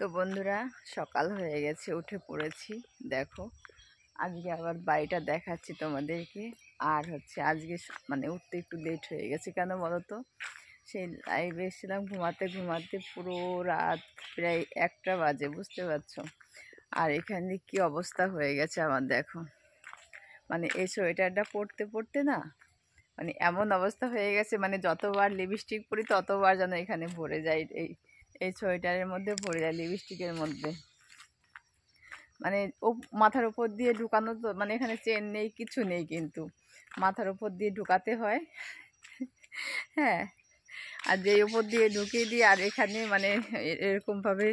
তো বন্ধুরা সকাল হয়ে গেছে, উঠে পড়েছি। দেখো আজকে আবার বাড়িটা দেখাচ্ছি তোমাদেরকে। আর হচ্ছে আজকে মানে উঠতে একটু লেট হয়ে গেছে, কেন বলো তো? সেই লাইভে এসেছিলাম, ঘুমাতে ঘুমাতে পুরো রাত প্রায় 1টা বাজে, বুঝতে পারছো? আর এখানে কি অবস্থা হয়ে গেছে আমার, দেখো। মানে এই সোয়েটারটা পরতে পরতে না মানে এমন অবস্থা হয়ে গেছে, মানে যতবার লিপস্টিক পরি ততবার যেন এখানে ভরে যায়, এই সোয়েটারের মধ্যে ভরে যায় লিপস্টিকের মধ্যে। মানে ও মাথার উপর দিয়ে ঢুকানো, তো মানে এখানে চেন নেই, কিছু নেই, কিন্তু মাথার উপর দিয়ে ঢুকাতে হয়। হ্যাঁ, আর যেই উপর দিয়ে ঢুকিয়ে দিই আর এখানে মানে এরকমভাবে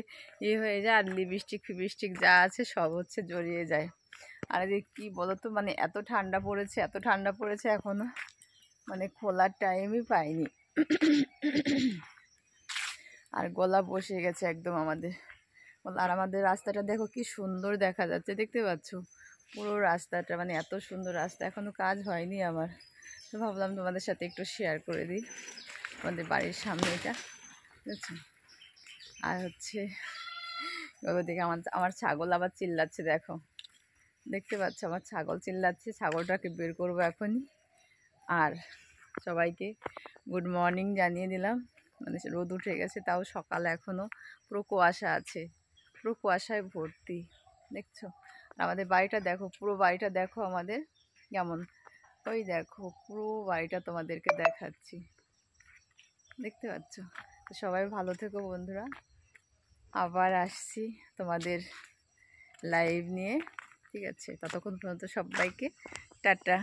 হয়ে যায়, আর লিপস্টিক ফিপস্টিক যা আছে সব হচ্ছে জড়িয়ে যায়। আর যে কী বলো তো, মানে এত ঠান্ডা পড়েছে, এত ঠান্ডা পড়েছে, এখনও মানে খোলার টাইমই পাইনি। আর গলা বসে গেছে একদম আমাদের। আর আমাদের রাস্তাটা দেখো কি সুন্দর দেখা যাচ্ছে, দেখতে পাচ্ছ? পুরো রাস্তাটা, মানে এত সুন্দর রাস্তা, এখনও কাজ হয়নি আমার। তো ভাবলাম তোমাদের সাথে একটু শেয়ার করে দিই। আমাদের বাড়ির সামনে এটা, বুঝছো? আর হচ্ছে ওদিকে আমার ছাগল আবার চিল্লাচ্ছে, দেখো, দেখতে পাচ্ছ? আমার ছাগল চিল্লাচ্ছে, ছাগলটাকে বের করবো এখনই। আর সবাইকে গুড মর্নিং জানিয়ে দিলাম। মানে রোদ উঠে গেছে, তাও সকালে এখনও পুরো কুয়াশা আছে, পুরো কুয়াশায় ভর্তি, দেখছো? আর আমাদের বাড়িটা দেখো, পুরো বাড়িটা দেখো আমাদের কেমন। ওই দেখো পুরো বাড়িটা তোমাদেরকে দেখাচ্ছি, দেখতে পাচ্ছ? তো সবাই ভালো থেকো বন্ধুরা, আবার আসছি তোমাদের লাইভ নিয়ে, ঠিক আছে? ততক্ষণ পর্যন্ত সবাইকে টাটা।